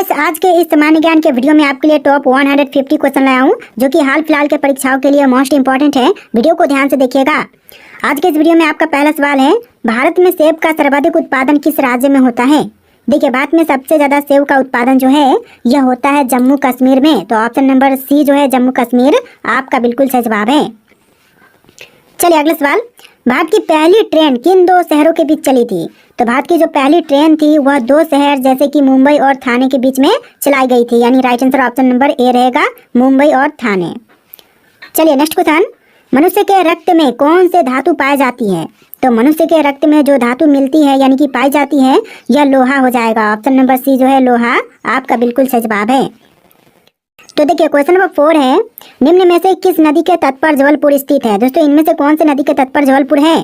Guys, आज के इस सामान्य ज्ञान के वीडियो में आपके लिए टॉप 150 क्वेश्चन लाया हूं, जो कि हाल फिलहाल के परीक्षाओं के लिए मोस्ट इंपॉर्टेंट है। वीडियो को ध्यान से देखिएगा। आज के इस वीडियो में आपका पहला सवाल है, भारत में सेब का सर्वाधिक उत्पादन किस राज्य में होता है? देखिए, भारत में सबसे ज्यादा सेब का उत्पादन जो है यह होता है जम्मू कश्मीर में। तो ऑप्शन नंबर सी जो है जम्मू कश्मीर आपका बिल्कुल सही जवाब है। चलिए अगला सवाल, भारत की पहली ट्रेन किन दो शहरों के बीच चली थी? तो भारत की जो पहली ट्रेन थी वह दो शहर जैसे कि मुंबई और थाने के बीच में चलाई गई थी, यानी राइट आंसर ऑप्शन नंबर ए रहेगा, मुंबई और थाने। चलिए नेक्स्ट क्वेश्चन, मनुष्य के रक्त में कौन से धातु पाई जाती है? तो मनुष्य के रक्त में जो धातु मिलती है यानी कि पाई जाती है यह लोहा हो जाएगा। ऑप्शन नंबर सी जो है लोहा आपका बिल्कुल सही जवाब है। तो देखिए क्वेश्चन नंबर 4 है, निम्न में से किस नदी के तट पर जबलपुर स्थित है? दोस्तों इनमें से कौन से नदी के तट पर जबलपुर है?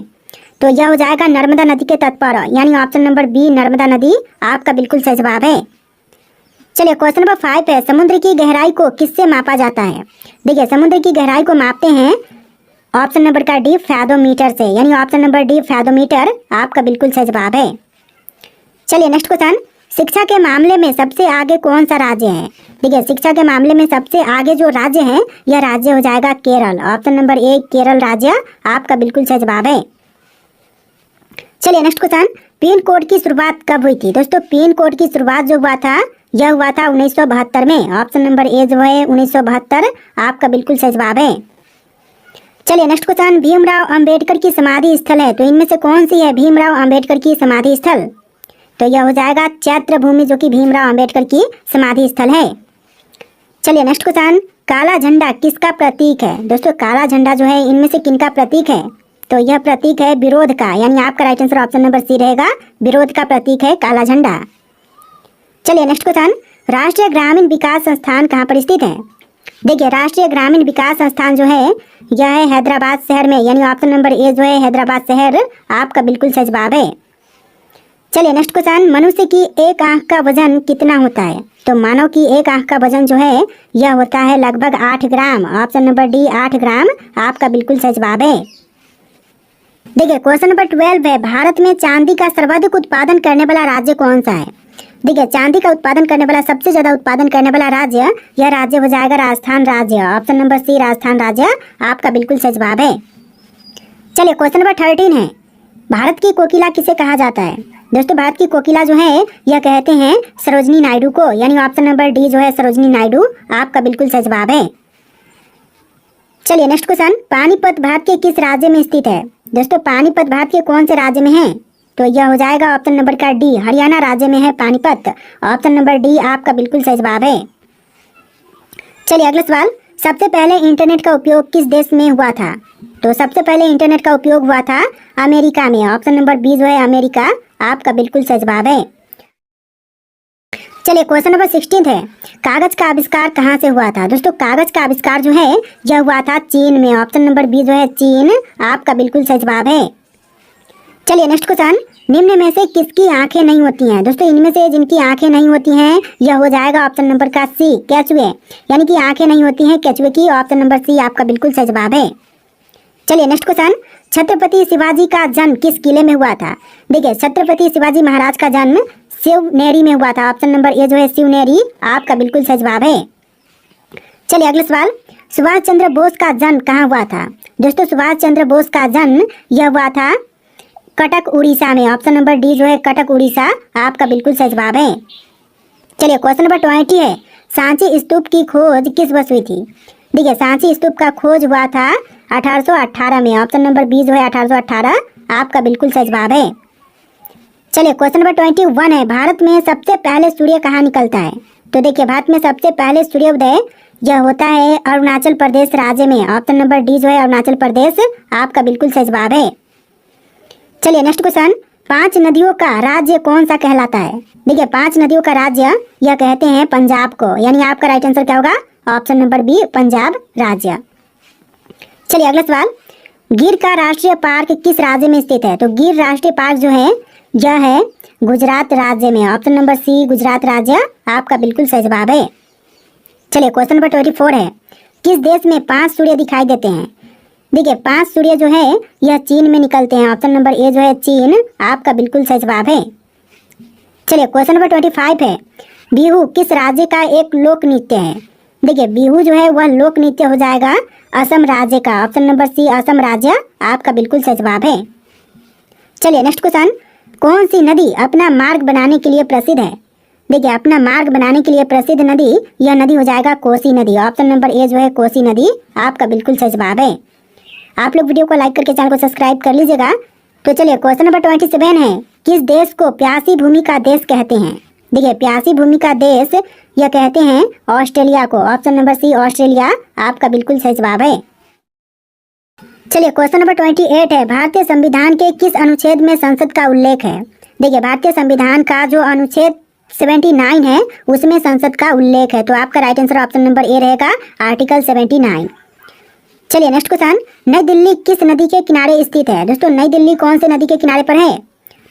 तो यह हो जाएगा नर्मदा नदी के तट पर, यानी ऑप्शन नंबर बी नर्मदा नदी आपका बिल्कुल सही जवाब है। चलिए क्वेश्चन नंबर 5 है, समुद्र की गहराई को किससे मापा जाता है? देखिए समुद्र की गहराई को मापते हैं ऑप्शन नंबर का डी फैथोमीटर से, यानी ऑप्शन नंबर डी फैथोमीटर आपका बिल्कुल सही जवाब है। चलिए नेक्स्ट क्वेश्चन, शिक्षा के मामले में सबसे आगे कौन सा राज्य है? देखिए शिक्षा के मामले में सबसे आगे जो राज्य है यह राज्य हो जाएगा केरल। ऑप्शन नंबर ए केरल राज्य आपका बिल्कुल सही जवाब है। चलिए नेक्स्ट क्वेश्चन, पिन कोड की शुरुआत कब हुई थी? दोस्तों पिन कोड की शुरुआत जो हुआ था यह हुआ था 1972 में। ऑप्शन नंबर ए जो है 1972 आपका बिल्कुल सही जवाब है। चलिए नेक्स्ट क्वेश्चन, भीमराव अंबेडकर की समाधि स्थल है, तो इनमें से कौन सी है भीमराव अंबेडकर की समाधि स्थल? तो यह हो जाएगा चैत्र भूमि, जो कि भीमराव अंबेडकर की समाधि स्थल है। चलिए नेक्स्ट क्वेश्चन, काला झंडा किसका प्रतीक है? दोस्तों काला झंडा जो है इनमें से किनका प्रतीक है? तो यह प्रतीक है विरोध का, यानी आपका right answer option number C रहेगा, विरोध का प्रतीक है काला झंडा। चलिए नेक्स्ट क्वेश्चन, राष्ट्रीय ग्रामीण विकास संस्थान कहाँ पर स्थित है? देखिए राष्ट्रीय ग्रामीण विकास संस्थान जो है यह है हैदराबाद शहर में, यानी ऑप्शन नंबर ए जो है हैदराबाद शहर आपका बिल्कुल सही जवाब है। चलिए नेक्स्ट क्वेश्चन, मनुष्य की एक आंख का वजन कितना होता है? तो मानव की एक आंख का वजन जो है यह होता है लगभग 8 ग्राम। ऑप्शन नंबर डी 8 ग्राम आपका बिल्कुल सही जवाब है। देखिए क्वेश्चन नंबर 12 है, भारत में चांदी का सर्वाधिक उत्पादन करने वाला राज्य कौन सा है? देखिए चांदी का उत्पादन करने वाला सबसे ज्यादा उत्पादन करने वाला राज्य यह राज्य हो जाएगा राजस्थान राज्य। ऑप्शन नंबर सी राजस्थान राज्य आपका बिल्कुल सही जवाब है। चलिए क्वेश्चन नंबर 13 है, भारत की कोकिला किसे कहा जाता है? दोस्तों भारत की कोकिला जो है यह कहते हैं सरोजनी नायडू को, यानी ऑप्शन नंबर डी जो है सरोजनी नायडू आपका बिल्कुल सही जवाब है। चलिए नेक्स्ट क्वेश्चन, पानीपत भारत के किस राज्य में स्थित है? दोस्तों पानीपत भारत के कौन से राज्य में है? तो यह हो जाएगा ऑप्शन नंबर का डी हरियाणा राज्य में है पानीपत। ऑप्शन नंबर डी आपका बिल्कुल सही जवाब है। चलिए अगला सवाल, सबसे पहले इंटरनेट का उपयोग किस देश में हुआ था? तो सबसे पहले इंटरनेट का उपयोग हुआ था अमेरिका में। ऑप्शन नंबर बी जो है अमेरिका आपका बिल्कुल सही जवाब है। चलिए क्वेश्चन नंबर 16 है, कागज का आविष्कार कहाँ से हुआ था? दोस्तों कागज का आविष्कार जो है यह हुआ था चीन में। ऑप्शन नंबर बी जो है चीन आपका बिल्कुल सही जवाब है। चलिए नेक्स्ट क्वेश्चन, निम्न में से किसकी आंखें नहीं होती हैं? दोस्तों इनमें से जिनकी आंखें नहीं होती हैं यह हो जाएगा ऑप्शन नंबर का सी केचुए, यानी कि आंखें नहीं होती हैं केचुए की। ऑप्शन नंबर सी आपका बिल्कुल सही जवाब है। चलिए नेक्स्ट क्वेश्चन, छत्रपति शिवाजी का जन्म किस किले में हुआ था? देखिए छत्रपति शिवाजी महाराज का जन्म शिवनेरी में हुआ था। ऑप्शन नंबर ए जो है शिवनेरी आपका बिल्कुल सही जवाब है। चलिए अगला सवाल, सुभाष चंद्र बोस का जन्म कहाँ हुआ था? दोस्तों सुभाष चंद्र बोस का जन्म यह हुआ था कटक उड़ीसा में। ऑप्शन नंबर डी जो है कटक उड़ीसा आपका बिल्कुल सही जवाब है। चलिए क्वेश्चन नंबर 20 है, सांची स्तूप की खोज किस वर्ष हुई थी? देखिए सांची स्तूप का खोज हुआ था 1818 में। ऑप्शन नंबर बी जो है 1818 आपका बिल्कुल सही जवाब है। चलिए क्वेश्चन नंबर 21 है, भारत में सबसे पहले सूर्य कहाँ निकलता है? तो देखिए भारत में सबसे पहले सूर्योदय यह होता है अरुणाचल प्रदेश राज्य में। ऑप्शन नंबर डी जो है अरुणाचल प्रदेश आपका बिल्कुल सही जवाब है। चलिए नेक्स्ट क्वेश्चन, 5 नदियों का राज्य कौन सा कहलाता है? देखिए 5 नदियों का राज्य यह कहते हैं पंजाब को, यानी आपका राइट आंसर क्या होगा? ऑप्शन नंबर बी पंजाब राज्य। चलिए अगला सवाल, गिर का राष्ट्रीय पार्क किस राज्य में स्थित है? तो गिर राष्ट्रीय पार्क जो है यह है गुजरात राज्य में। ऑप्शन नंबर सी गुजरात राज्य आपका बिल्कुल सही जवाब है। चलिए क्वेश्चन नंबर 24 है, किस देश में 5 सूर्य दिखाई देते हैं? देखिए 5 सूर्य जो है यह चीन में निकलते हैं। ऑप्शन नंबर ए जो है चीन आपका बिल्कुल सही जवाब है। चलिए क्वेश्चन नंबर 25 है, बिहू किस राज्य का एक लोक नृत्य है? देखिए बिहू जो है वह लोक नृत्य हो जाएगा असम राज्य का। ऑप्शन नंबर सी असम राज्य आपका बिल्कुल सही जवाब है। चलिए नेक्स्ट क्वेश्चन, कौन सी नदी अपना मार्ग बनाने के लिए प्रसिद्ध है? देखिए अपना मार्ग बनाने के लिए प्रसिद्ध नदी, यह नदी हो जाएगा कोसी नदी। ऑप्शन नंबर ए जो है कोसी नदी आपका बिल्कुल सही जवाब है। आप लोग वीडियो को लाइक करके चैनल को सब्सक्राइब कर लीजिएगा। तो चलिए क्वेश्चन नंबर 27 है, किस देश को प्यासी भूमि का देश कहते हैं? देखिए प्यासी भूमि का देश यह कहते हैं ऑस्ट्रेलिया को। ऑप्शन नंबर सी ऑस्ट्रेलिया आपका बिल्कुल सही जवाब है। चलिए क्वेश्चन नंबर 28 है, भारतीय संविधान के किस अनुच्छेद में संसद का उल्लेख है? देखिए भारतीय संविधान का जो अनुच्छेद 79 है उसमें संसद का उल्लेख है। तो आपका राइट आंसर ऑप्शन नंबर ए रहेगा आर्टिकल 79। चलिए नेक्स्ट क्वेश्चन, नई दिल्ली किस नदी के किनारे स्थित है? दोस्तों नई दिल्ली कौन से नदी के किनारे पर है?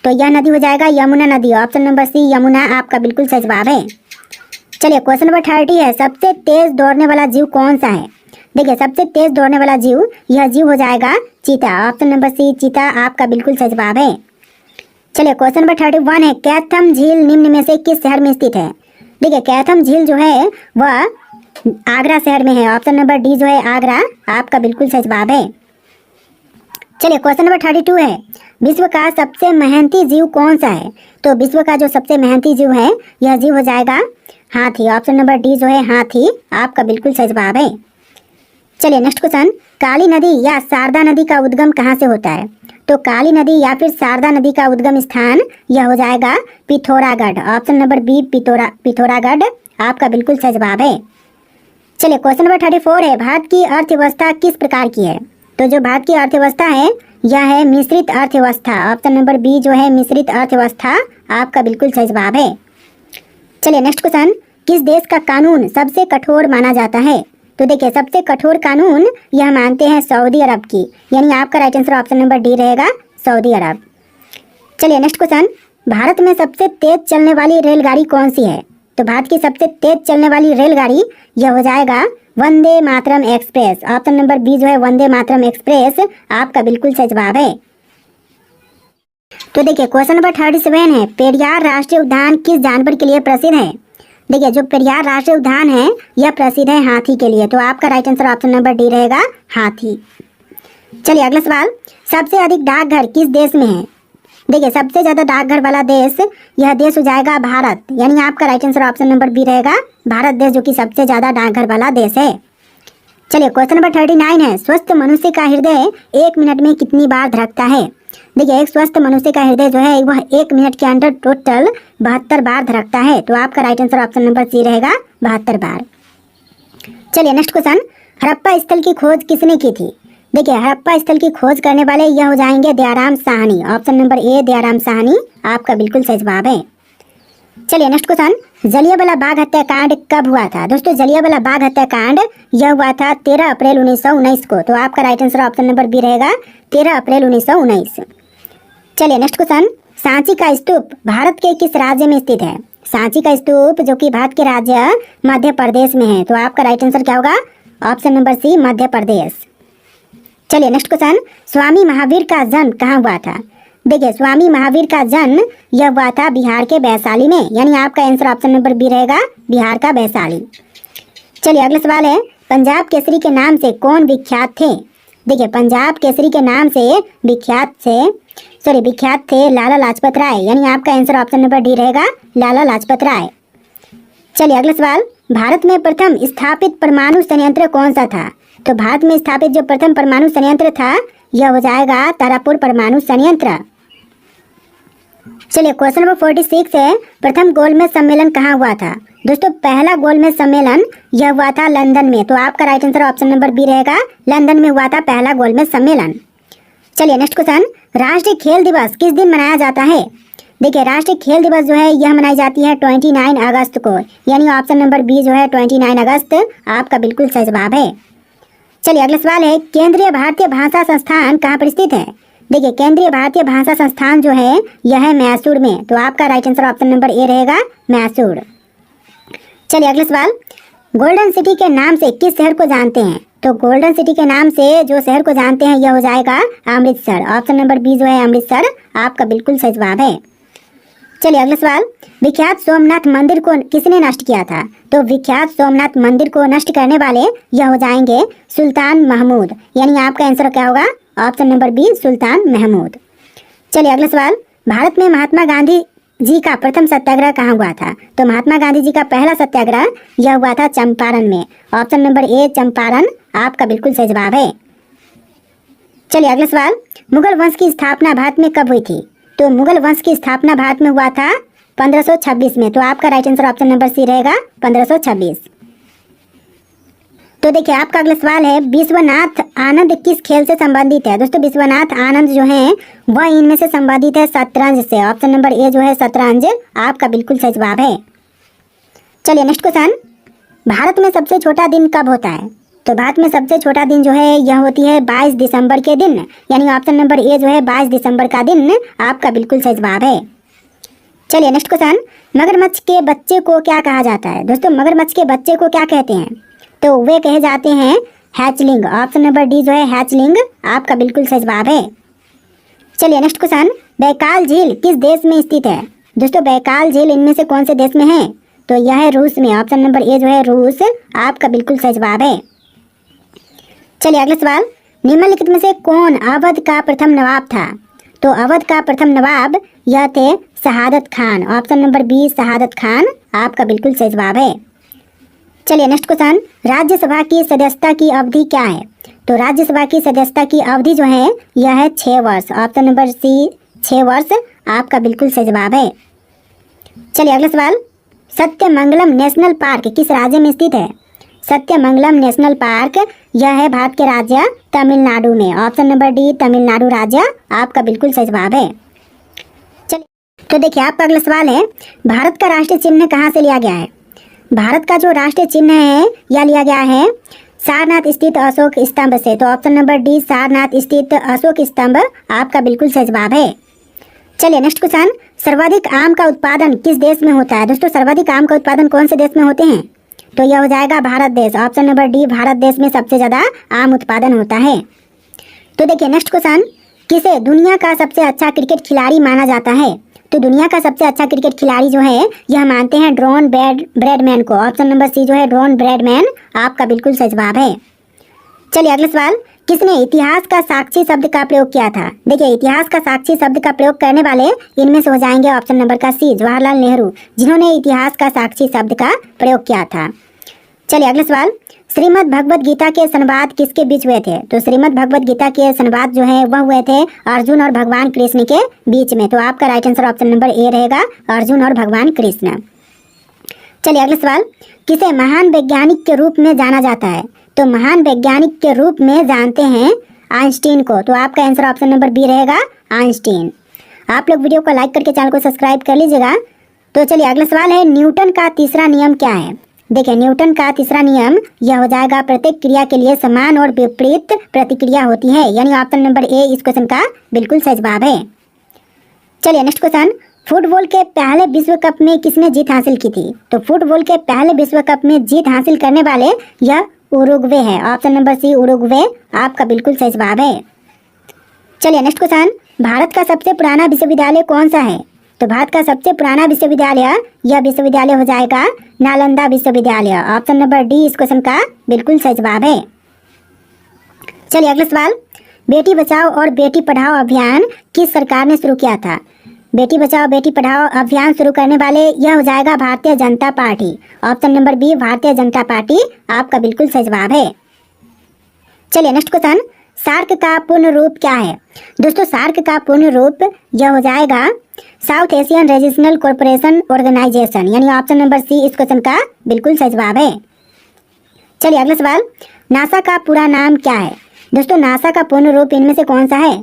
तो यह नदी हो जाएगा यमुना नदी। ऑप्शन नंबर सी यमुना आपका बिल्कुल सही जवाब है। चलिए क्वेश्चन नंबर 30 है, सबसे तेज दौड़ने वाला जीव कौन सा है? देखिए सबसे तेज दौड़ने वाला जीव, यह जीव हो जाएगा चीता। ऑप्शन नंबर सी चीता आपका बिल्कुल सही जवाब है। चलिए क्वेश्चन नंबर 31 है, कैथम झील निम्न में से किस शहर में स्थित है? देखिए कैथम झील जो है वह आगरा शहर में है। ऑप्शन नंबर डी जो है आगरा आपका बिल्कुल सही जवाब है। चलिए क्वेश्चन नंबर 32 है, विश्व का सबसे मेहनती जीव कौन सा है? तो विश्व का जो सबसे मेहनती जीव है यह जीव हो जाएगा हाथी। ऑप्शन नंबर डी जो है हाथी आपका बिल्कुल सही जवाब है। चलिए नेक्स्ट क्वेश्चन, काली नदी या शारदा नदी का उद्गम कहाँ से होता है? तो काली नदी या फिर शारदा नदी का उद्गम स्थान यह हो जाएगा Pithoragarh. Option number B Pithoragarh आपका बिल्कुल सही जवाब है। चलिए क्वेश्चन नंबर 34 है, भारत की अर्थव्यवस्था किस प्रकार की है? तो जो भारत की अर्थव्यवस्था है यह है मिश्रित अर्थव्यवस्था। ऑप्शन नंबर बी जो है मिश्रित अर्थव्यवस्था आपका बिल्कुल सही जवाब है। चलिए नेक्स्ट क्वेश्चन, किस देश का कानून सबसे कठोर माना जाता है? तो देखिए सबसे कठोर कानून यह मानते हैं सऊदी अरब की, यानी आपका right answer option number D रहेगा सऊदी अरब। चलिए नेक्स्ट क्वेश्चन, भारत में सबसे तेज चलने वाली रेलगाड़ी कौन सी है? तो भारत की सबसे तेज चलने वाली रेलगाड़ी यह हो जाएगा Vande Mataram express. Option number B जो है वंदे मातरम एक्सप्रेस आपका बिल्कुल सही जवाब है। तो देखिए क्वेश्चन नंबर 37 है, पेरियार राष्ट्रीय उद्यान किस जानवर के लिए प्रसिद्ध है? देखिए जो पेरियार राष्ट्रीय उद्यान है यह प्रसिद्ध है हाथी के लिए। तो आपका right answer option number D रहेगा हाथी। चलिए अगला सवाल, सबसे अधिक डाकघर किस देश में है? देखिए सबसे ज्यादा डाकघर वाला देश यह देश हो जाएगा भारत, यानी आपका right answer option number B रहेगा भारत देश, जो कि सबसे ज्यादा डाकघर वाला देश है। चलिए क्वेश्चन नंबर 39 है, स्वस्थ मनुष्य का हृदय 1 मिनट में कितनी बार धड़कता है? देखिए एक स्वस्थ मनुष्य का हृदय जो है वह 1 मिनट के अंदर टोटल 72 बार धड़कता है। तो आपका right answer option number C रहेगा 72 बार। चलिए नेक्स्ट क्वेश्चन, हड़प्पा स्थल की खोज किसने की थी? देखिए हड़प्पा स्थल की खोज करने वाले यह हो जाएंगे दयाराम साहनी। ऑप्शन नंबर ए दयाराम साहनी आपका बिल्कुल सही जवाब है। चलिए नेक्स्ट क्वेश्चन, जलियांवाला बाग हत्याकांड कब हुआ था? दोस्तों जलियांवाला बाग हत्याकांड यह हुआ था 13 अप्रैल 1919 को। तो आपका right answer option number B रहेगा 13 अप्रैल 1919। चलिए नेक्स्ट क्वेश्चन, सांची का स्तूप भारत के किस राज्य में स्थित है? सांची का स्तूप जो कि भारत के राज्य मध्य प्रदेश में है। तो आपका राइट आंसर क्या होगा? ऑप्शन नंबर सी मध्य प्रदेश। चलिए नेक्स्ट क्वेश्चन, स्वामी महावीर का जन्म कहाँ हुआ था? देखिए स्वामी महावीर का जन्म यह हुआ था बिहार के वैशाली में, यानी आपका आंसर ऑप्शन नंबर बी रहेगा बिहार का वैशाली। चलिए अगला सवाल है, पंजाब केसरी के नाम से कौन विख्यात थे? देखिए पंजाब केसरी के नाम से विख्यात थे लाला लाजपत राय, यानी आपका आंसर ऑप्शन नंबर डी रहेगा लाला लाजपत राय। चलिए अगला सवाल, भारत में प्रथम स्थापित परमाणु संयंत्र कौन सा था? तो भारत में स्थापित जो प्रथम परमाणु संयंत्र था यह हो जाएगा तारापुर परमाणु संयंत्र। चलिए क्वेश्चन नंबर 46 है, प्रथम गोलमेज सम्मेलन कहाँ हुआ था? दोस्तों पहला गोलमेज सम्मेलन यह हुआ था लंदन में। तो आपका right answer option number B रहेगा लंदन में हुआ था पहला गोलमेज सम्मेलन। चलिए नेक्स्ट क्वेश्चन, राष्ट्रीय खेल दिवस किस दिन मनाया जाता है? देखिए राष्ट्रीय खेल दिवस जो है यह मनाई जाती है 29 अगस्त को, यानी ऑप्शन नंबर बी जो है 29 अगस्त आपका बिल्कुल सही जवाब है। चलिए अगला सवाल है, केंद्रीय भारतीय भाषा संस्थान कहाँ पर स्थित है? देखिए केंद्रीय भारतीय भाषा संस्थान जो है यह है मैसूर में। तो आपका राइट आंसर ऑप्शन नंबर ए रहेगा मैसूर। चलिए अगला सवाल, गोल्डन सिटी के नाम से किस शहर को जानते हैं? तो गोल्डन सिटी के नाम से जो शहर को जानते हैं यह हो जाएगा अमृतसर। ऑप्शन नंबर बी जो है अमृतसर आपका बिल्कुल सही जवाब है। चलिए अगला सवाल, विख्यात सोमनाथ मंदिर को किसने नष्ट किया था? तो विख्यात सोमनाथ मंदिर को नष्ट करने वाले यह हो जाएंगे सुल्तान महमूद, यानी आपका आंसर क्या होगा? ऑप्शन नंबर बी, सुल्तान महमूद। चलिए अगला सवाल, भारत में महात्मा गांधी जी का प्रथम सत्याग्रह कहाँ हुआ था? तो महात्मा गांधी जी का पहला सत्याग्रह यह हुआ था चंपारण में। ऑप्शन नंबर ए, चंपारण आपका बिल्कुल सही जवाब है। चलिए अगला सवाल, मुगल वंश की स्थापना भारत में कब हुई थी? तो मुगल वंश की स्थापना भारत में हुआ था 1526 में। तो आपका right answer option number C रहेगा, 1526। तो देखिए आपका अगला सवाल है, विश्वनाथ आनंद किस खेल से संबंधित है? दोस्तों विश्वनाथ आनंद जो है वह इनमें से संबंधित है शतरंज से। ऑप्शन नंबर ए जो है शतरंज आपका बिल्कुल सही जवाब है। चलिए नेक्स्ट क्वेश्चन, भारत में सबसे छोटा दिन कब होता है? तो भारत में सबसे छोटा दिन जो है यह होती है 22 दिसंबर के दिन, यानी ऑप्शन नंबर ए जो है 22 दिसंबर का दिन आपका बिल्कुल सही जवाब है। चलिए नेक्स्ट क्वेश्चन, मगरमच्छ के बच्चे को क्या कहा जाता है? दोस्तों मगरमच्छ के बच्चे को क्या कहते हैं? तो वे कहे जाते हैं हैचलिंग। ऑप्शन नंबर डी जो है हैचलिंग आपका बिल्कुल सही जवाब है। चलिए नेक्स्ट क्वेश्चन, बैकाल झील किस देश में स्थित है? दोस्तों बैकाल झील इनमें से कौन से देश में है? तो यह है रूस में। ऑप्शन नंबर ए जो है रूस आपका बिल्कुल सही जवाब है। चलिए अगला सवाल, निम्नलिखित में से कौन अवध का प्रथम नवाब था? तो अवध का प्रथम नवाब यह थे शहादत खान। ऑप्शन नंबर बी, शहादत खान आपका बिल्कुल सही जवाब है। चलिए नेक्स्ट क्वेश्चन, राज्यसभा की सदस्यता की अवधि क्या है? तो राज्यसभा की सदस्यता की अवधि जो है यह है 6 वर्ष। ऑप्शन नंबर सी, 6 वर्ष आपका बिल्कुल सही जवाब है। चलिए अगला सवाल, सत्यमंगलम नेशनल पार्क किस राज्य में स्थित है? सत्यमंगलम नेशनल पार्क यह है भारत के राज्य तमिलनाडु में। ऑप्शन नंबर डी, तमिलनाडु राज्य आपका बिल्कुल सही जवाब है। चलिए तो देखिए आपका अगला सवाल है, भारत का राष्ट्रीय चिन्ह कहाँ से लिया गया है? भारत का जो राष्ट्रीय चिन्ह है यह लिया गया है सारनाथ स्थित अशोक स्तंभ से। तो ऑप्शन नंबर डी, सारनाथ स्थित अशोक स्तंभ आपका बिल्कुल सही जवाब है। चलिए नेक्स्ट क्वेश्चन, सर्वाधिक आम का उत्पादन किस देश में होता है? दोस्तों सर्वाधिक आम का उत्पादन कौन से देश में होते हैं? तो यह हो जाएगा भारत देश। ऑप्शन नंबर डी, भारत देश में सबसे ज्यादा आम उत्पादन होता है। तो देखिए नेक्स्ट क्वेश्चन, किसे दुनिया का सबसे अच्छा क्रिकेट खिलाड़ी माना जाता है? तो दुनिया का सबसे अच्छा क्रिकेट खिलाड़ी जो है यह मानते हैं ड्रोन ब्रैडमैन को। ऑप्शन नंबर सी जो है ड्रोन ब्रैडमैन आपका बिल्कुल सही जवाब है। चलिए अगला सवाल, किसने इतिहास का साक्षी शब्द का प्रयोग किया था? देखिए इतिहास का साक्षी शब्द का प्रयोग करने वाले इनमें से हो जाएंगे ऑप्शन नंबर का सी, जवाहरलाल नेहरू, जिन्होंने इतिहास का साक्षी शब्द का प्रयोग किया था। चलिए अगला सवाल, श्रीमद् भगवद गीता के संवाद किसके बीच हुए थे? तो श्रीमद् भगवद गीता के संवाद जो है वह हुए थे अर्जुन और भगवान कृष्ण के बीच में। तो आपका राइट आंसर ऑप्शन नंबर ए रहेगा, अर्जुन और भगवान कृष्ण। चलिए अगला सवाल, किसे महान वैज्ञानिक के रूप में जाना जाता है? तो महान वैज्ञानिक के रूप में जानते हैं आइंस्टीन को। तो आपका आंसर ऑप्शन नंबर बी रहेगा, आइंस्टीन। आप लोग वीडियो को लाइक करके चैनल को सब्सक्राइब कर लीजिएगा। तो चलिए अगला सवाल है, न्यूटन का तीसरा नियम क्या है? देखिए न्यूटन का तीसरा नियम यह हो जाएगा प्रत्येक क्रिया के लिए समान और विपरीत प्रतिक्रिया होती है, यानी ऑप्शन नंबर ए इस क्वेश्चन का बिल्कुल सही जवाब है। चलिए नेक्स्ट क्वेश्चन, फुटबॉल के पहले विश्व कप में किसने जीत हासिल की थी? तो फुटबॉल के पहले विश्व कप में जीत हासिल करने वाले यह उरुग्वे है। ऑप्शन नंबर सी, उरुग्वे आपका बिल्कुल सही जवाब है। चलिए नेक्स्ट क्वेश्चन, भारत का सबसे पुराना विश्वविद्यालय कौन सा है? तो भारत का सबसे पुराना विश्वविद्यालय यह विश्वविद्यालय हो जाएगा नालंदा विश्वविद्यालय। ऑप्शन नंबर डी इस क्वेश्चन का बिल्कुल सही जवाब है। चलिए अगला सवाल, बेटी बचाओ और बेटी पढ़ाओ अभियान किस सरकार ने शुरू किया था? बेटी बचाओ बेटी पढ़ाओ अभियान शुरू करने वाले यह हो जाएगा Bharatiya Janata party. Option number B, Bharatiya Janata party आपका बिल्कुल सही जवाब है। चलिए नेक्स्ट क्वेश्चन, सार्क का पूर्ण रूप क्या है? दोस्तों सार्क का पूर्ण रूप यह हो जाएगा South Asian regional corporation organization, यानी ऑप्शन नंबर सी इस क्वेश्चन का बिल्कुल सही जवाब है। चलिए अगला सवाल, नासा का पूरा नाम क्या है? दोस्तों नासा का पूर्ण रूप इनमें से कौन सा है?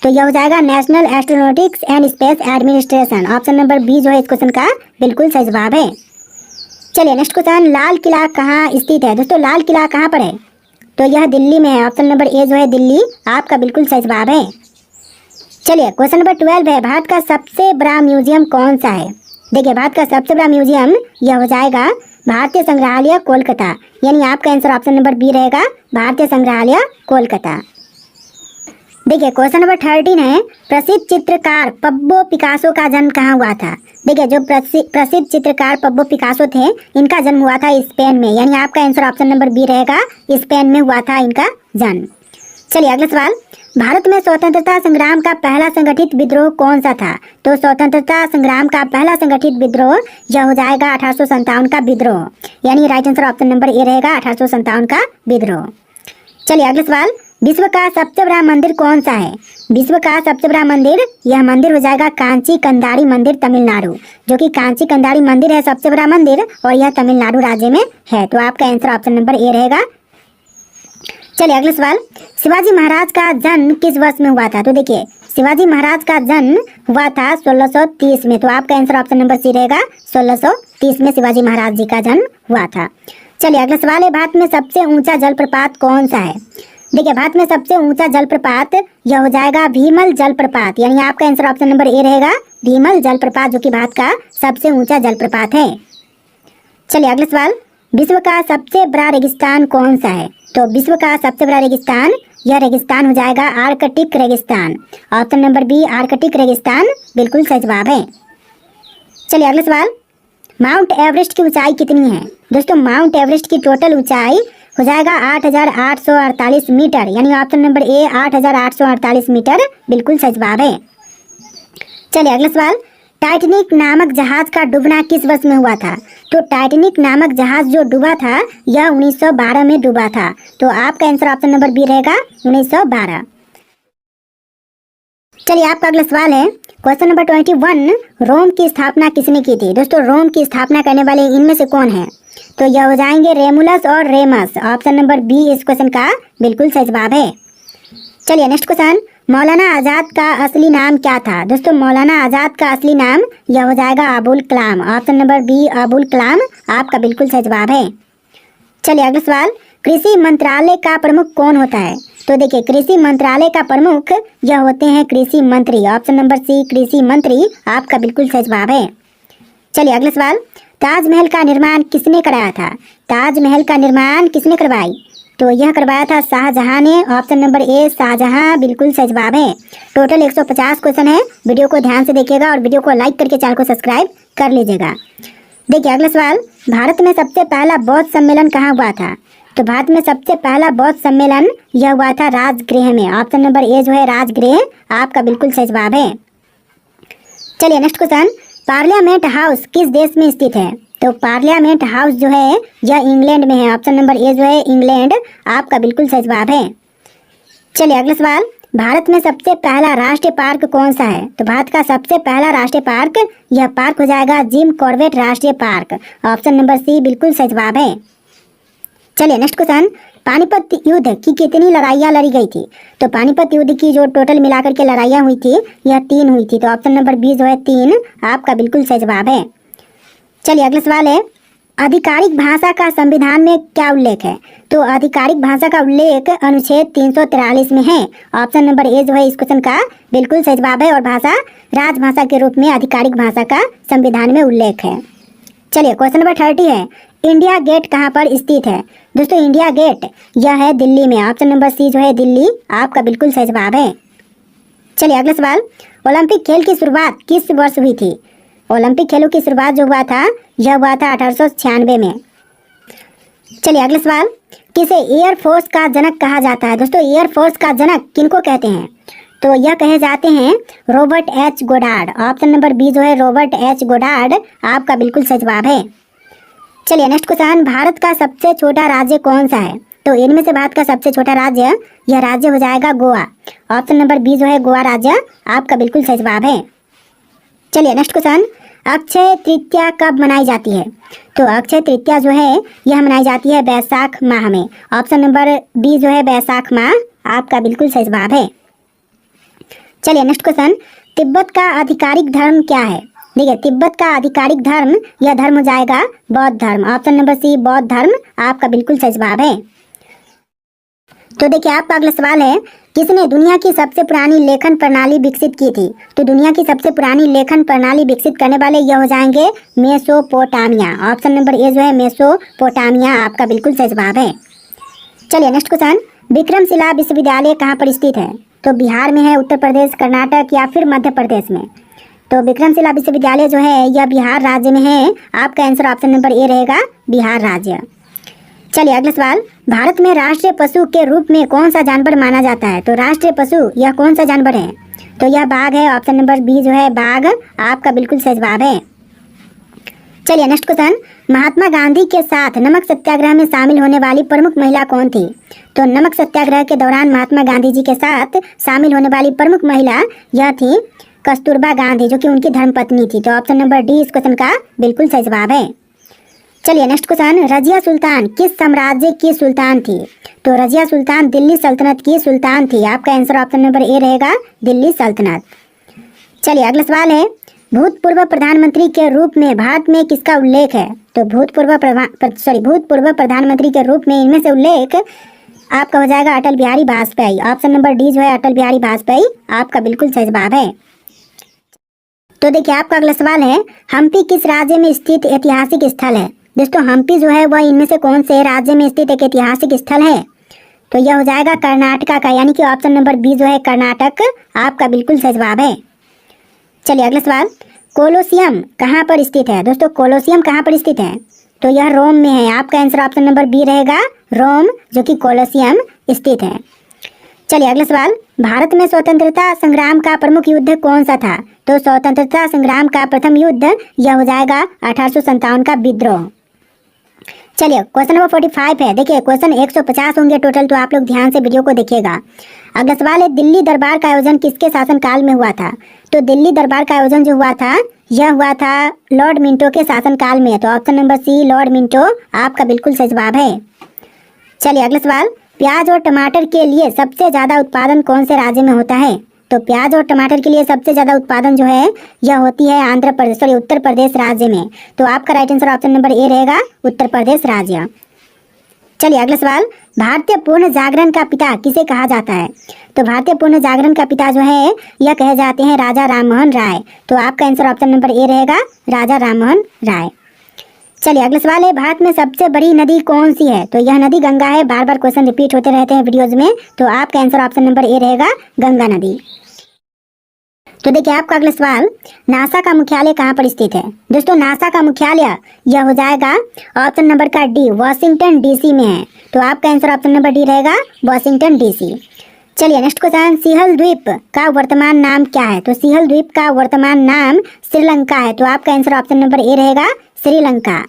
तो यह हो जाएगा national astronautics and space administration. Option number B जो है इस क्वेश्चन का बिल्कुल सही जवाब है। चलिए नेक्स्ट क्वेश्चन, लाल किला कहाँ स्थित है? दोस्तों लाल किला कहाँ पर है? तो यह दिल्ली में है। ऑप्शन नंबर ए जो है दिल्ली आपका बिल्कुल सही जवाब है। चलिए क्वेश्चन नंबर 12 है, भारत का सबसे बड़ा म्यूजियम कौन सा है? देखिए भारत का सबसे बड़ा म्यूजियम यह हो जाएगा भारतीय संग्रहालय कोलकाता, यानी आपका आंसर ऑप्शन नंबर बी रहेगा, भारतीय संग्रहालय कोलकाता। देखिए क्वेश्चन नंबर 13 है, प्रसिद्ध चित्रकार पब्लो पिकासो का जन्म कहाँ हुआ था। देखिए जो प्रसिद्ध चित्रकार पब्लो पिकासो थे, इनका जन्म हुआ था स्पेन में, यानी आपका आंसर ऑप्शन नंबर बी रहेगा, स्पेन में हुआ था इनका जन्म। चलिए अगला सवाल, भारत में स्वतंत्रता संग्राम का पहला संगठित विद्रोह कौन सा था। तो स्वतंत्रता संग्राम का पहला संगठित विद्रोह यह हो जाएगा 1857 का विद्रोह, यानी राइट आंसर ऑप्शन नंबर ए रहेगा, 1857 का विद्रोह। चलिए अगला सवाल, विश्व का सबसे बड़ा मंदिर कौन सा है। विश्व का सबसे बड़ा मंदिर, यह मंदिर हो जाएगा कांची कंदारी मंदिर, तमिलनाडु, जो कि कांची कंदारी मंदिर है सबसे बड़ा मंदिर, और यह तमिलनाडु राज्य में है। तो आपका आंसर ऑप्शन नंबर ए रहेगा। चलिए अगला सवाल, शिवाजी महाराज का जन्म किस वर्ष में हुआ था। तो देखिए शिवाजी महाराज का जन्म हुआ था 1630 में। तो आपका आंसर ऑप्शन नंबर सी रहेगा, 1630 में शिवाजी महाराज जी का जन्म हुआ था। चलिए अगला सवाल है, भारत में सबसे ऊंचा जलप्रपात कौन सा है। देखिए भारत में सबसे ऊंचा जलप्रपात यह हो जाएगा भीमल जलप्रपात, यानी आपका आंसर ऑप्शन नंबर ए रहेगा, भीमल जलप्रपात, जो कि भारत का सबसे ऊंचा जलप्रपात है। चलिए अगला सवाल, विश्व का सबसे बड़ा रेगिस्तान कौन सा है। तो विश्व का सबसे बड़ा रेगिस्तान, यह रेगिस्तान हो जाएगा आर्कटिक रेगिस्तान, ऑप्शन नंबर बी, आर्कटिक रेगिस्तान बिल्कुल सही जवाब है। चलिए अगला सवाल, माउंट एवरेस्ट की ऊंचाई कितनी है। दोस्तों माउंट एवरेस्ट की टोटल ऊंचाई हो जाएगा 8,848 मीटर, यानी ऑप्शन नंबर ए, 8,848 मीटर बिल्कुल सही जवाब है। चलिए अगला सवाल, टाइटैनिक नामक जहाज का डूबना किस वर्ष में हुआ था। तो टाइटैनिक नामक जहाज जो डूबा था यह 1912 में डूबा था। तो आपका आंसर ऑप्शन नंबर बी रहेगा, 1912। चलिए आपका अगला सवाल है, क्वेश्चन नंबर 21, रोम की स्थापना किसने की थी। दोस्तों रोम की स्थापना करने वाले इनमें से कौन है। तो यह हो जाएंगे रेमुलस और रेमस, ऑप्शन नंबर बी इस क्वेश्चन का बिल्कुल सही जवाब है। चलिए नेक्स्ट क्वेश्चन, मौलाना आज़ाद का असली नाम क्या था। दोस्तों मौलाना आज़ाद का असली नाम यह हो जाएगा Abul Kalam, option number B Abul Kalam आपका बिल्कुल सही जवाब है। चलिए अगला सवाल, कृषि मंत्रालय का प्रमुख कौन होता है। तो देखिए कृषि मंत्रालय का प्रमुख यह होते हैं कृषि मंत्री, ऑप्शन नंबर सी कृषि मंत्री आपका बिल्कुल सही जवाब है। चलिए अगला सवाल, ताजमहल का निर्माण किसने कराया था। ताजमहल का निर्माण किसने करवाई। तो यह करवाया था शाहजहां ने, ऑप्शन नंबर ए शाहजहां बिल्कुल सही जवाब है। टोटल 150 क्वेश्चन है, वीडियो को ध्यान से देखिएगा और वीडियो को लाइक करके चैनल को सब्सक्राइब कर लीजिएगा। देखिए अगला सवाल, भारत में सबसे पहला बौद्ध सम्मेलन कहाँ हुआ था। तो भारत में सबसे पहला बौद्ध सम्मेलन यह हुआ था राजगृह में, ऑप्शन नंबर ए जो है राजगृह आपका बिल्कुल सही जवाब है। चलिए नेक्स्ट क्वेश्चन, पार्लियामेंट हाउस किस देश में स्थित है। तो पार्लियामेंट हाउस जो है यह इंग्लैंड में है, ऑप्शन नंबर ए जो है इंग्लैंड आपका बिल्कुल सही जवाब है। चलिए अगला सवाल, भारत में सबसे पहला राष्ट्रीय पार्क कौन सा है। तो भारत का सबसे पहला राष्ट्रीय पार्क, यह पार्क हो जाएगा जिम कॉर्बेट राष्ट्रीय पार्क, ऑप्शन नंबर सी बिल्कुल सही जवाब है। चलिए नेक्स्ट क्वेश्चन, पानीपत युद्ध की कितनी लड़ाइयाँ लड़ी गई थी। तो पानीपत युद्ध की जो टोटल मिलाकर के लड़ाइयाँ हुई थी यह 3 हुई थी। तो ऑप्शन नंबर बी जो है 3 आपका बिल्कुल सही जवाब है। चलिए अगला सवाल है, आधिकारिक भाषा का संविधान में क्या उल्लेख है। तो आधिकारिक भाषा का उल्लेख अनुच्छेद 343 में है, ऑप्शन नंबर ए जो है इस क्वेश्चन का बिल्कुल सही जवाब है। और भाषा राजभाषा के रूप में आधिकारिक भाषा का संविधान में उल्लेख है। चलिए क्वेश्चन नंबर 30 है, इंडिया गेट कहाँ पर स्थित है। दोस्तों इंडिया गेट यह है दिल्ली में, ऑप्शन नंबर सी जो है दिल्ली आपका बिल्कुल सही जवाब है। चलिए अगला सवाल, ओलंपिक खेल की शुरुआत किस वर्ष हुई थी। ओलंपिक खेलों की शुरुआत जो हुआ था यह हुआ था 1896 में। चलिए अगला सवाल, किसे एयरफोर्स का जनक कहा जाता है। दोस्तों एयरफोर्स का जनक किनको कहते हैं। तो यह कहे जाते हैं Robert H Goddard, option number B जो है रॉबर्ट एच गोडार्ड आपका बिल्कुल सही जवाब है। चलिए नेक्स्ट क्वेश्चन, भारत का सबसे छोटा राज्य कौन सा है। तो इनमें से भारत का सबसे छोटा राज्य, यह राज्य हो जाएगा गोवा, ऑप्शन नंबर बी जो है गोवा राज्य आपका बिल्कुल सही जवाब है। चलिए नेक्स्ट क्वेश्चन, अक्षय तृतीया कब मनाई जाती है। तो अक्षय तृतीया जो है यह मनाई जाती है बैसाख माह में, ऑप्शन नंबर बी जो है बैसाख माह आपका बिल्कुल सही जवाब है। चलिए नेक्स्ट क्वेश्चन, तिब्बत का आधिकारिक धर्म क्या है। देखिए तिब्बत का आधिकारिक धर्म, यह धर्म हो जाएगा बौद्ध धर्म, ऑप्शन नंबर सी बौद्ध धर्म आपका बिल्कुल सही जवाब है। तो देखिए आपका अगला सवाल है, किसने दुनिया की सबसे पुरानी लेखन प्रणाली विकसित की थी। तो दुनिया की सबसे पुरानी लेखन प्रणाली विकसित करने वाले यह हो जाएंगे मेसोपोटामिया, ऑप्शन नंबर ए जो है मेसोपोटामिया आपका बिल्कुल सही जवाब है। चलिए नेक्स्ट क्वेश्चन, विक्रमशिला विश्वविद्यालय कहाँ पर स्थित है। तो बिहार में है, उत्तर प्रदेश, कर्नाटक या फिर मध्य प्रदेश में? तो विक्रमशिला विश्वविद्यालय जो है यह बिहार राज्य में है। आपका आंसर ऑप्शन नंबर ए रहेगा, बिहार राज्य। चलिए अगला सवाल, भारत में राष्ट्रीय पशु के रूप में कौन सा जानवर माना जाता है? तो राष्ट्रीय पशु यह कौन सा जानवर है? तो यह बाघ है। ऑप्शन नंबर बी जो है बाघ आपका बिल्कुल सही जवाब है। चलिए नेक्स्ट क्वेश्चन, महात्मा गांधी के साथ नमक सत्याग्रह में शामिल होने वाली प्रमुख महिला कौन थी? तो नमक सत्याग्रह के दौरान महात्मा गांधी जी के साथ शामिल होने वाली प्रमुख महिला यह थी कस्तूरबा गांधी, जो कि उनकी धर्मपत्नी थी। तो ऑप्शन नंबर डी इस क्वेश्चन का बिल्कुल सही जवाब है। चलिए नेक्स्ट क्वेश्चन, रजिया सुल्तान किस साम्राज्य की सुल्तान थी? तो रजिया सुल्तान दिल्ली सल्तनत की सुल्तान थी। आपका आंसर ऑप्शन नंबर ए रहेगा, दिल्ली सल्तनत। चलिए अगला सवाल है, भूतपूर्व प्रधानमंत्री के रूप में भारत में किसका उल्लेख है? तो भूतपूर्व प्रधानमंत्री के रूप में इनमें से उल्लेख आपका हो जाएगा Atal Bihari Vajpayee. Option number D जो है अटल बिहारी वाजपेयी आपका बिल्कुल सही जवाब है। तो देखिए आपका अगला सवाल है, हम्पी किस राज्य में स्थित ऐतिहासिक स्थल है? दोस्तों हम्पी जो है वह इनमें से कौन से राज्य में स्थित एक ऐतिहासिक स्थल है? तो यह हो जाएगा कर्नाटका का, यानी कि ऑप्शन नंबर बी जो है कर्नाटक आपका बिल्कुल सही जवाब है। चलिए अगला सवाल, कोलोसियम कहाँ पर स्थित है? दोस्तों कोलोसियम कहाँ पर स्थित है? तो यह रोम में है। आपका आंसर ऑप्शन नंबर बी रहेगा, रोम, जो कि कोलोसियम स्थित है। चलिए अगला सवाल, भारत में स्वतंत्रता संग्राम का प्रमुख युद्ध कौन सा था? तो स्वतंत्रता संग्राम का प्रथम युद्ध यह हो जाएगा 1857 का विद्रोह। चलिए क्वेश्चन नंबर 45 है। देखिए क्वेश्चन 150 होंगे टोटल, तो आप लोग ध्यान से वीडियो को देखिएगा। अगला सवाल है, दिल्ली दरबार का आयोजन किसके शासनकाल में हुआ था? तो दिल्ली दरबार का आयोजन जो हुआ था यह हुआ था लॉर्ड मिंटो के शासनकाल में। तो option number C Lord Minto आपका बिल्कुल सही जवाब है। चलिए अगला सवाल, प्याज और टमाटर के लिए सबसे ज्यादा उत्पादन कौन से राज्य में होता है? तो प्याज और टमाटर के लिए सबसे ज्यादा उत्पादन जो है यह होती है उत्तर प्रदेश राज्य में। तो आपका राइट आंसर ऑप्शन नंबर ए रहेगा, उत्तर प्रदेश राज्य। चलिए अगला सवाल, भारतीय पूर्ण जागरण का पिता किसे कहा जाता है? तो भारतीय पूर्ण जागरण का पिता जो है यह कहे जाते हैं राजा राममोहन राय। तो आपका आंसर ऑप्शन नंबर ए रहेगा, राजा राममोहन राय। चलिए अगला सवाल है, भारत में सबसे बड़ी नदी कौन सी है? तो यह नदी गंगा है। बार बार क्वेश्चन रिपीट होते रहते हैं वीडियोज में, तो आपका आंसर ऑप्शन नंबर ए रहेगा, गंगा नदी। तो देखिए आपका अगला सवाल, नासा का मुख्यालय कहाँ पर स्थित है? दोस्तों नासा का मुख्यालय यह हो जाएगा ऑप्शन नंबर का डी, वॉशिंगटन डीसी में है। तो आपका आंसर ऑप्शन नंबर डी रहेगा, वॉशिंगटन डीसी। चलिए नेक्स्ट क्वेश्चन, सिहल द्वीप का वर्तमान नाम क्या है? तो सिहल द्वीप का वर्तमान नाम श्रीलंका है। तो आपका आंसर ऑप्शन नंबर ए रहेगा, श्रीलंका।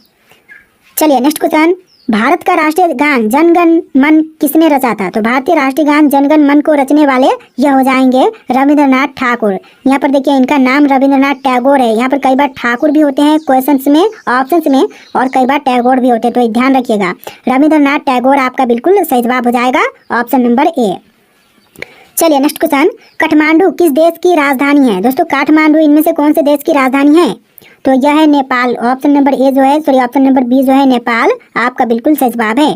चलिए नेक्स्ट क्वेश्चन, भारत का राष्ट्रीय गान जनगण मन किसने रचा था? तो भारतीय राष्ट्रीय गान जनगण मन को रचने वाले यह हो जाएंगे रविंद्रनाथ ठाकुर। यहाँ पर देखिए इनका नाम रविंद्रनाथ टैगोर है। यहाँ पर कई बार ठाकुर भी होते हैं क्वेश्चंस में, ऑप्शंस में, और कई बार टैगोर भी होते हैं, तो ध्यान रखिएगा। रविंद्रनाथ टैगोर आपका बिल्कुल सही जवाब हो जाएगा, ऑप्शन नंबर ए। चलिए नेक्स्ट क्वेश्चन, काठमांडू किस देश की राजधानी है? दोस्तों काठमांडू इनमें से कौन से देश की राजधानी है? तो यह है नेपाल। ऑप्शन नंबर ए जो है ऑप्शन नंबर बी जो है नेपाल आपका बिल्कुल सही जवाब है।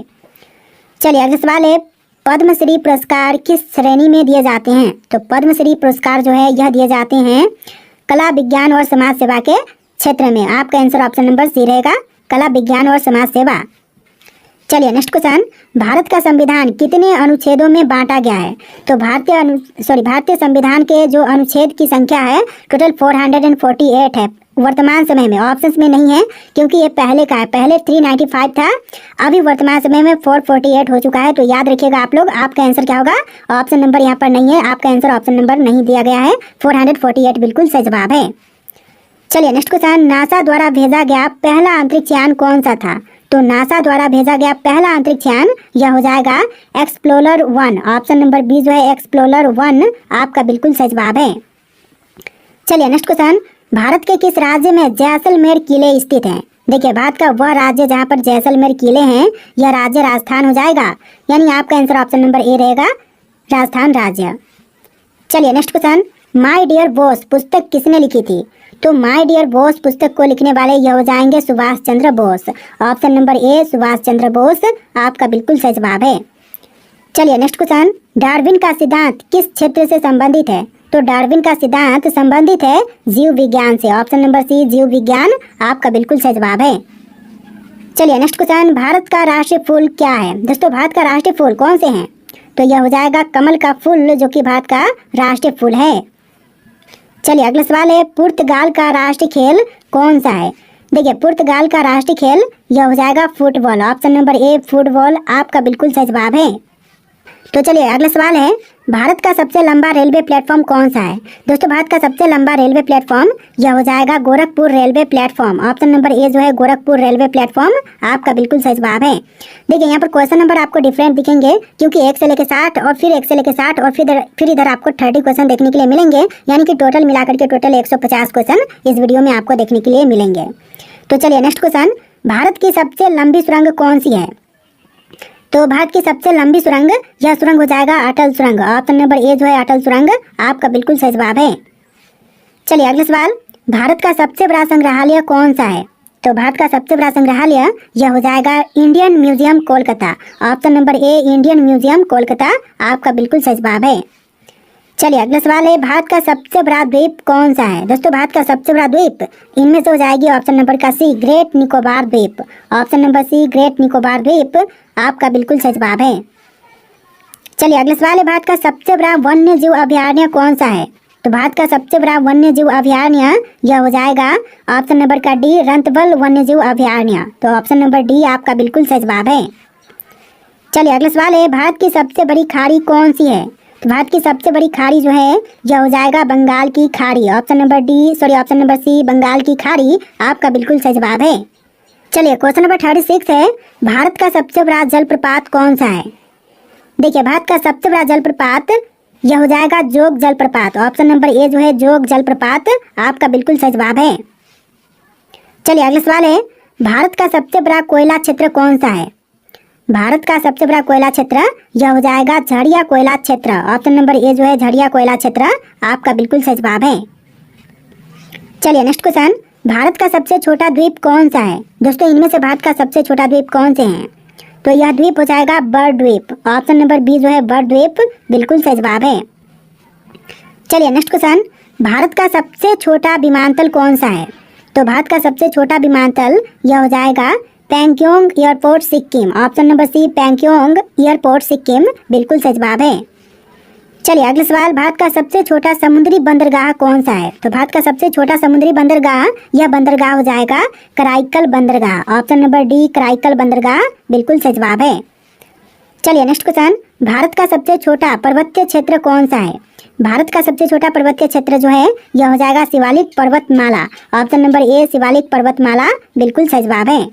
चलिए अगला सवाल है, पद्मश्री पुरस्कार किस श्रेणी में दिए जाते हैं? तो पद्मश्री पुरस्कार जो है यह दिए जाते हैं कला विज्ञान और समाज सेवा के क्षेत्र में। आपका आंसर ऑप्शन नंबर सी रहेगा, कला विज्ञान और समाज सेवा। चलिए नेक्स्ट क्वेश्चन, भारत का संविधान कितने अनुच्छेदों में बांटा गया है? तो भारतीय संविधान के जो अनुच्छेद की संख्या है टोटल 448 है वर्तमान समय में। ऑप्शंस में नहीं है क्योंकि ये पहले का है, पहले 395 था, अभी वर्तमान समय में 448 हो चुका है। तो याद रखिएगा आप लोग, आपका आंसर क्या होगा? ऑप्शन नंबर यहाँ पर नहीं है, आपका आंसर ऑप्शन नंबर नहीं दिया गया है, 448 बिल्कुल सही जवाब है। चलिए नेक्स्ट क्वेश्चन, नासा द्वारा भेजा गया पहला अंतरिक्ष यान कौन सा था? तो नासा द्वारा भेजा गया पहला अंतरिक्ष यान यह हो जाएगा एक्सप्लोरर 1। ऑप्शन नंबर बी जो है एक्सप्लोरर 1 आपका बिल्कुल सही जवाब है। चलिए नेक्स्ट क्वेश्चन, भारत के किस राज्य में जैसलमेर किले स्थित हैं? देखिए भारत का वह राज्य जहाँ पर जैसलमेर किले हैं यह राज्य राजस्थान हो जाएगा, यानी आपका आंसर ऑप्शन नंबर ए रहेगा, राजस्थान राज्य। चलिए next question, my dear boss पुस्तक किसने लिखी थी? तो माय डियर बॉस पुस्तक को लिखने वाले यह हो जाएंगे Subhash Chandra Bose. Option number A Subhash Chandra Bose आपका बिल्कुल सही जवाब है। चलिए नेक्स्ट क्वेश्चन, डार्विन का सिद्धांत किस क्षेत्र से संबंधित है? तो डार्विन का सिद्धांत संबंधित है जीव विज्ञान से। ऑप्शन नंबर सी जीव विज्ञान आपका बिल्कुल सही जवाब है। चलिए नेक्स्ट क्वेश्चन, भारत का राष्ट्रीय फूल क्या है? दोस्तों भारत का राष्ट्रीय फूल कौन से हैं? तो यह हो जाएगा कमल का फूल, जो कि भारत का राष्ट्रीय फूल है। चलिए अगला सवाल है, पुर्तगाल का राष्ट्रीय खेल कौन सा है? देखिए पुर्तगाल का राष्ट्रीय खेल यह हो जाएगा फुटबॉल। ऑप्शन नंबर ए फुटबॉल आपका बिल्कुल सही जवाब है। तो चलिए अगला सवाल है, भारत का सबसे लंबा रेलवे प्लेटफॉर्म कौन सा है? दोस्तों भारत का सबसे लंबा रेलवे प्लेटफॉर्म यह हो जाएगा Gorakhpur railway platform. Option number A जो है गोरखपुर रेलवे प्लेटफॉर्म आपका बिल्कुल सही जवाब है। देखिए यहाँ पर क्वेश्चन नंबर आपको डिफरेंट दिखेंगे, क्योंकि 1 से लेकर 60 और फिर 1 से लेकर 60 और फिर इधर आपको 30 क्वेश्चन देखने के लिए मिलेंगे, यानी कि टोटल मिलाकर के टोटल 150 क्वेश्चन इस वीडियो में आपको देखने के लिए मिलेंगे। तो चलिए नेक्स्ट क्वेश्चन, भारत की सबसे लंबी सुरंग कौन सी है? तो भारत की सबसे लंबी सुरंग, यह सुरंग हो जाएगा अटल सुरंग। ऑप्शन नंबर ए जो है अटल सुरंग आपका बिल्कुल सही जवाब है। चलिए अगला सवाल, भारत का सबसे बड़ा संग्रहालय कौन सा है? तो भारत का सबसे बड़ा संग्रहालय यह हो जाएगा Indian museum Kolkata. Option number ए इंडियन म्यूजियम कोलकाता आपका बिल्कुल सही जवाब है। चलिए अगला सवाल है, भारत का सबसे बड़ा द्वीप कौन सा है? दोस्तों भारत का सबसे बड़ा द्वीप इनमें से हो जाएगी ऑप्शन नंबर का सी ग्रेट निकोबार द्वीप। Option number C great Nicobar द्वीप आपका बिल्कुल सही जवाब है। चलिए अगला सवाल है, भारत का सबसे बड़ा वन्य जीव अभयारण्य कौन सा है? तो भारत का सबसे बड़ा वन्य जीव अभयारण्य यह हो जाएगा ऑप्शन नंबर का डी रंतबल वन्य जीव अभयारण्य। तो ऑप्शन नंबर डी आपका बिल्कुल सही जवाब है। चलिए अगला सवाल है, भारत की सबसे बड़ी खाड़ी कौन सी है? तो भारत की सबसे बड़ी खाड़ी जो है यह हो जाएगा बंगाल की खाड़ी। ऑप्शन नंबर सी बंगाल की खाड़ी आपका बिल्कुल सही जवाब है। चलिए क्वेश्चन नंबर 36 है, भारत का सबसे बड़ा जलप्रपात कौन सा है? देखिए भारत का सबसे बड़ा जलप्रपात यह हो जाएगा जोग जलप्रपात। ऑप्शन नंबर ए जो है जोग जलप्रपात आपका बिल्कुल सही जवाब है। चलिए अगला सवाल है, भारत का सबसे बड़ा कोयला क्षेत्र कौन सा है? भारत का सबसे बड़ा कोयला क्षेत्र यह हो जाएगा झड़िया कोयला क्षेत्र। ऑप्शन नंबर ए जो है झड़िया कोयला क्षेत्र आपका बिल्कुल सही जवाब है। चलिए नेक्स्ट क्वेश्चन, भारत का सबसे छोटा द्वीप कौन सा है? दोस्तों इनमें से भारत का सबसे छोटा द्वीप कौन से हैं? तो यह द्वीप हो जाएगा बर्ड द्वीप। ऑप्शन नंबर बी जो है बर्ड द्वीप बिल्कुल सही जवाब है। चलिए नेक्स्ट क्वेश्चन, भारत का सबसे छोटा विमानतल कौन सा है? तो भारत का सबसे छोटा विमानतल यह हो जाएगा Pakyong airport Sikkim. Option number C Pakyong airport Sikkim बिल्कुल सही जवाब है। चलिए अगला सवाल, भारत का सबसे छोटा समुद्री बंदरगाह कौन सा है? तो भारत का सबसे छोटा समुद्री बंदरगाह यह बंदरगाह हो जाएगा कराईकल बंदरगाह। ऑप्शन नंबर डी कराईकल बंदरगाह बिल्कुल सही जवाब है। चलिए नेक्स्ट क्वेश्चन, भारत का सबसे छोटा पर्वतीय क्षेत्र कौन सा है? भारत का सबसे छोटा पर्वतीय क्षेत्र जो है यह हो जाएगा शिवालिक पर्वतमाला। ऑप्शन नंबर ए शिवालिक पर्वतमाला बिल्कुल सही जवाब है।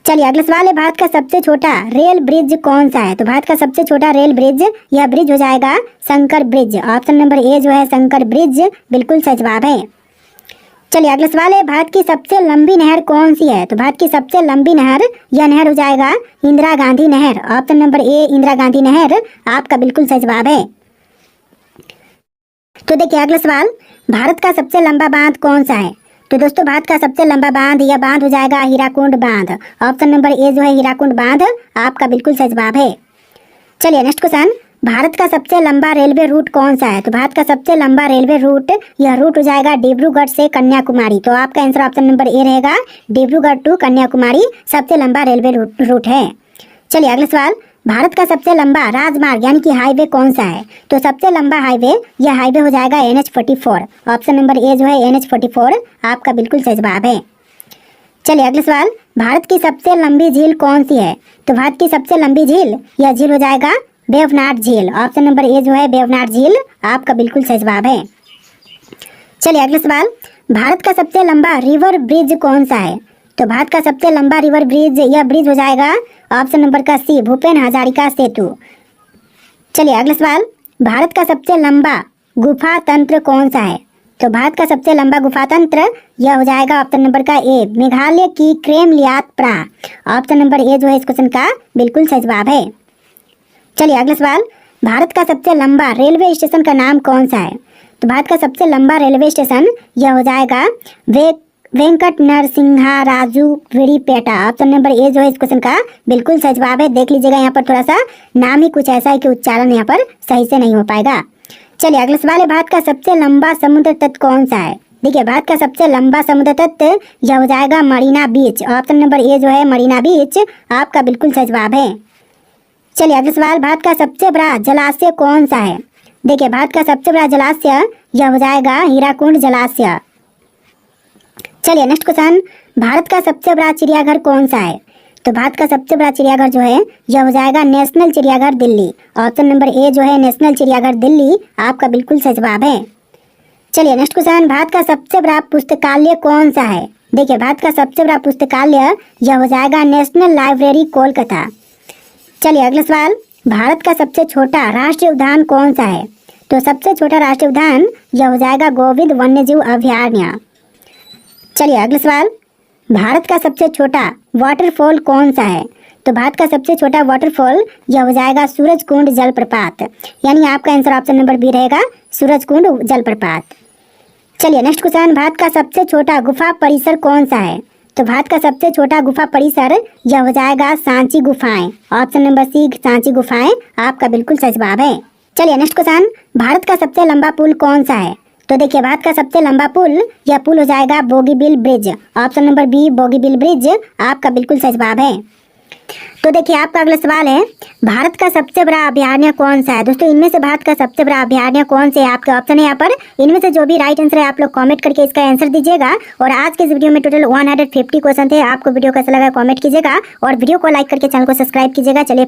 चलिए अगला सवाल है, भारत का सबसे छोटा रेल ब्रिज कौन सा है? तो भारत का सबसे छोटा रेल ब्रिज यह ब्रिज हो जाएगा Shankar bridge. Option number A जो है शंकर ब्रिज बिल्कुल सही जवाब है। चलिए अगला सवाल है, भारत की सबसे लंबी नहर कौन सी है? तो भारत की सबसे लंबी नहर यह नहर हो जाएगा इंदिरा गांधी नहर। ऑप्शन नंबर ए इंदिरा गांधी नहर आपका बिल्कुल सही जवाब है। तो देखिए अगला सवाल, भारत का सबसे लंबा बांध कौन सा है? तो दोस्तों भारत का सबसे लंबा बांध यह बांध हो जाएगा हीराकुंड बांध। ऑप्शन नंबर ए जो है हीराकुंड बांध आपका बिल्कुल सही जवाब है। चलिए नेक्स्ट क्वेश्चन, भारत का सबसे लंबा रेलवे रूट कौन सा है? तो भारत का सबसे लंबा रेलवे रूट यह रूट हो जाएगा डिब्रूगढ़ से कन्याकुमारी। तो आपका आंसर ऑप्शन नंबर ए रहेगा, डिब्रूगढ़ टू कन्याकुमारी सबसे लंबा रेलवे रूट है। चलिए अगला सवाल, भारत का सबसे लंबा राजमार्ग यानी कि हाईवे कौन सा है? तो सबसे लंबा हाईवे यह हाईवे हो जाएगा NH44। ऑप्शन नंबर ए जो है NH44 आपका बिल्कुल सही जवाब है। चलिए अगला सवाल, भारत की सबसे लंबी झील कौन सी है? तो भारत की सबसे लंबी झील यह झील हो जाएगा वेवनाड झील। ऑप्शन नंबर ए जो है वेवनाड झील आपका बिल्कुल सही जवाब है। चलिए अगला सवाल, भारत का सबसे लंबा रिवर ब्रिज कौन सा है? तो भारत का सबसे लंबा रिवर ब्रिज यह ब्रिज हो जाएगा ऑप्शन नंबर का सी भूपेन हजारिका सेतु। चलिए अगला सवाल, भारत का सबसे लंबा गुफा तंत्र कौन सा है? तो भारत का सबसे लंबा गुफा तंत्र यह हो जाएगा ऑप्शन नंबर का ए मेघालय की क्रेमलियात प्रा। ऑप्शन नंबर ए जो है इस क्वेश्चन का बिल्कुल सही जवाब है। चलिए अगला सवाल, भारत का सबसे लंबा रेलवे स्टेशन का नाम कौन सा है? तो भारत का सबसे लंबा रेलवे स्टेशन यह हो जाएगा Venkata Narasimha Raju Vedipeta. Option number A जो है इस क्वेश्चन का बिल्कुल सही जवाब है। देख लीजिएगा यहाँ पर थोड़ा सा नाम ही कुछ ऐसा है कि उच्चारण यहाँ पर सही से नहीं हो पाएगा। चलिए अगला सवाल है, भारत का सबसे लंबा समुद्र तट कौन सा है? देखिए भारत का सबसे लंबा समुद्र तट यह हो जाएगा मरीना बीच। ऑप्शन नंबर ए जो है मरीना बीच आपका बिल्कुल सही जवाब है। चलिए अगला सवाल, भारत का सबसे बड़ा जलाशय कौन सा है? देखिए भारत का सबसे बड़ा जलाशय यह हो जाएगा हीराकुंड जलाशय। चलिए नेक्स्ट क्वेश्चन, भारत का सबसे बड़ा चिड़ियाघर कौन सा है? तो भारत का सबसे बड़ा चिड़ियाघर जो है यह हो जाएगा नेशनल चिड़ियाघर दिल्ली। ऑप्शन नंबर ए जो है नेशनल चिड़ियाघर दिल्ली आपका बिल्कुल सही जवाब है। चलिए नेक्स्ट क्वेश्चन, भारत का सबसे बड़ा पुस्तकालय कौन सा है? देखिए भारत का सबसे बड़ा पुस्तकालय यह हो जाएगा नेशनल लाइब्रेरी कोलकाता। चलिए अगला सवाल, भारत का सबसे छोटा राष्ट्रीय उद्यान कौन सा है? तो सबसे छोटा राष्ट्रीय उद्यान यह हो जाएगा गोविंद वन्यजीव अभयारण्य। चलिए अगला सवाल, भारत का सबसे छोटा वाटरफॉल कौन सा है? तो भारत का सबसे छोटा वाटरफॉल यह हो जाएगा सूरजकुंड जलप्रपात, यानी आपका आंसर ऑप्शन नंबर बी रहेगा सूरजकुंड जलप्रपात। चलिए नेक्स्ट क्वेश्चन, भारत का सबसे छोटा गुफा परिसर कौन सा है? तो भारत का सबसे छोटा गुफा परिसर यह हो जाएगा सांची गुफाएं। ऑप्शन नंबर सी सांची गुफाएं आपका बिल्कुल सही जवाब है। चलिए नेक्स्ट क्वेश्चन, भारत का सबसे लंबा पुल कौन सा है? तो देखिए भारत का सबसे लंबा पुल यह पुल हो जाएगा Bogibeel bridge. Option number B Bogibeel bridge आपका बिल्कुल सही जवाब है। तो देखिए आपका अगला सवाल है, भारत का सबसे बड़ा अभयारण्य कौन सा है? दोस्तों इनमें से भारत का सबसे बड़ा अभयारण्य कौन से है? आपके ऑप्शन है यहाँ पर, इनमें से जो भी राइट आंसर है आप लोग कमेंट करके इसका आंसर दीजिएगा। और आज के इस वीडियो में टोटल 150 क्वेश्चन थे। आपको वीडियो कैसा लगा कमेंट कीजिएगा और वीडियो को लाइक करके चैनल को सब्सक्राइब कीजिएगा। चलिए